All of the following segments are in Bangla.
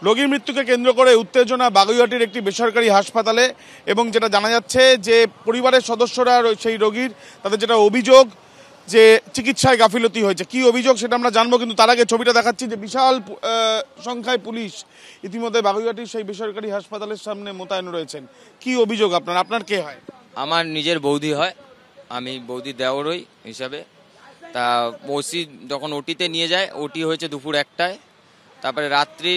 রোগীর মৃত্যুকে কেন্দ্র করে উত্তেজনা বাগুইআটির একটি বেসরকারি হাসপাতালে, এবং যেটা জানা যাচ্ছে যে পরিবারের সদস্যরা সেই রোগীর তাদের যেটা অভিযোগ যে চিকিৎসায় গাফিলতি হয়েছে। কি অভিযোগ সেটা আমরা জানবো, কিন্তু তার আগে ছবিটা দেখাচ্ছি যে বিশাল সংখ্যায় পুলিশ ইতিমধ্যে বাগুইআটির সেই বেসরকারি হাসপাতালের সামনে মোতায়েন রয়েছেন। কি অভিযোগ আপনার কে হয়? আমার নিজের বৌদি হয়, আমি বৌদি দেওরই হিসাবে। তা ওসি যখন ওটিতে নিয়ে যায়, ওটি হয়েছে দুপুর 1টায়, তারপরে রাত্রি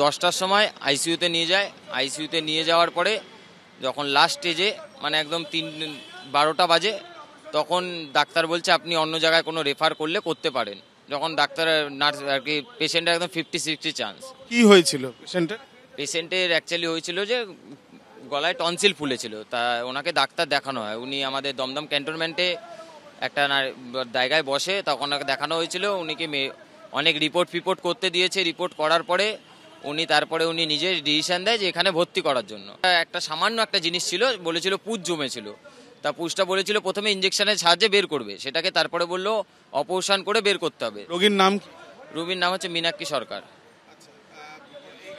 10টার সময় আইসিইউতে নিয়ে যায়। আইসিইউতে নিয়ে যাওয়ার পরে যখন লাস্ট স্টেজে মানে একদম 12টা বাজে, তখন ডাক্তার বলছে আপনি অন্য জায়গায় কোনো রেফার করলে করতে পারেন। যখন ডাক্তার নার্স আর কি পেশেন্টের একদম 50-60 চান্স। কি হয়েছিল পেশেন্টের অ্যাকচুয়ালি হয়েছিল যে গলায় টনসিল ফুলেছিল, তা ওনাকে ডাক্তার দেখানো হয়। উনি আমাদের দমদম ক্যান্টনমেন্টে একটা জায়গায় বসে, তখন ওনাকে দেখানো হয়েছিল। উনিকে অনেক রিপোর্ট করতে দিয়েছে। রিপোর্ট করার পরে তারপরে উনি নিজে ডিসিশন দেয় যে এখানে ভর্তি করার জন্য। একটা সামান্য একটা জিনিস ছিল, বলেছিল পুঁজ জমেছিল। তা পুঁজটা বলেছিল প্রথমে ইঞ্জেকশনের সাহায্যে বের করবে, সেটাকে তারপরে বললো অপারেশন করে বের করতে হবে। রোগীর নাম হচ্ছে মীনাক্ষী সরকার।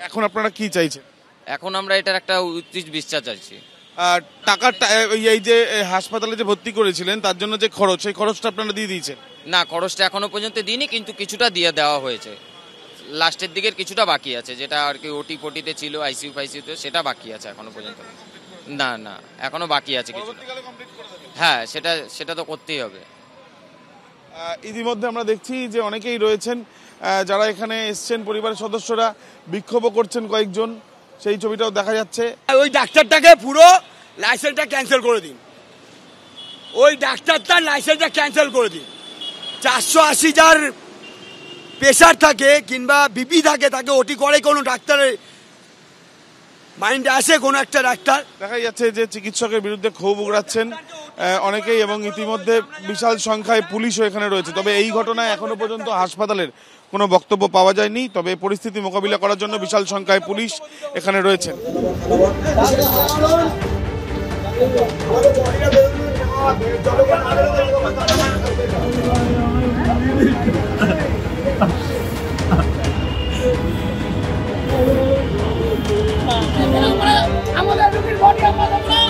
এখন আপনারা কি চাইছেন? এখন আমরা এটার একটা উচিত বিচার চাইছি। টাকাটা এই যে হাসপাতালে যে ভর্তি করেছিলেন তার জন্য যে খরচ, সেই খরচটা আপনারা দিয়ে দিয়েছেন? না, খরচটা এখনো পর্যন্ত দিইনি, কিন্তু কিছুটা দিয়ে দেওয়া হয়েছে। লাস্টের দিকের কিছুটা বাকি আছে, যেটা আর কি ওটি পটিতে ছিল, আইসিইউ ফাইসিউতে, সেটা বাকি আছে এখনো পর্যন্ত। না এখনো বাকি আছে কিছু। হ্যাঁ, সেটা তো করতেই হবে। ইতিমধ্যে আমরা দেখছি যে অনেকেই রয়েছেন যারা এখানে এসছেন, পরিবারের সদস্যরা বিক্ষোভও করছেন কয়েকজন, সেই ছবিটাও দেখা যাচ্ছে। ওই ডাক্তারটাকে পুরো লাইসেন্সটা ক্যান্সেল করে দিন, ওই ডাক্তারটার লাইসেন্সটা ক্যান্সেল করে দিন। 480 যার প্রেশার থাকে কিংবা বিপি থাকে, তাকে ওটি করে কোনো ডাক্তারের মাইন্ডে আসে কোনো একটা ডাক্তার? দেখা যাচ্ছে যে চিকিৎসকের বিরুদ্ধে ক্ষোভ উগড়াচ্ছেন অনেকেই, এবং ইতিমধ্যে বিশাল সংখ্যায় পুলিশও এখানে রয়েছে। তবে এই ঘটনায় এখনো পর্যন্ত হাসপাতালের কোনো বক্তব্য পাওয়া যায়নি। তবে পরিস্থিতি মোকাবিলা করার জন্য বিশাল সংখ্যায় পুলিশ এখানে রয়েছেন। আমাদের রোগীর বডি আমরা দেবো না,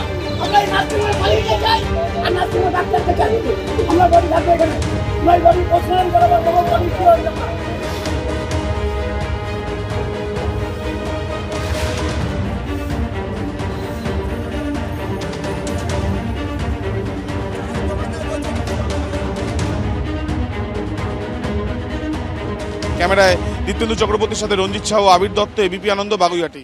আমরা এই নার্সিংহোমে পালিয়ে যাই, আর নার্সিংহোমে ডাক্তারকে চাই আমরা বডি থাকবে এখানে, নয় বডি পোস্টমর্টম করাবো, তখন বডি কি হয়ে যাবে। ক্যামেরায় দীপ্তেন্দু চক্রবর্তীর সাথে রঞ্জিত শাহ, আবির দত্ত, এবিপি আনন্দ, বাগুইআটি।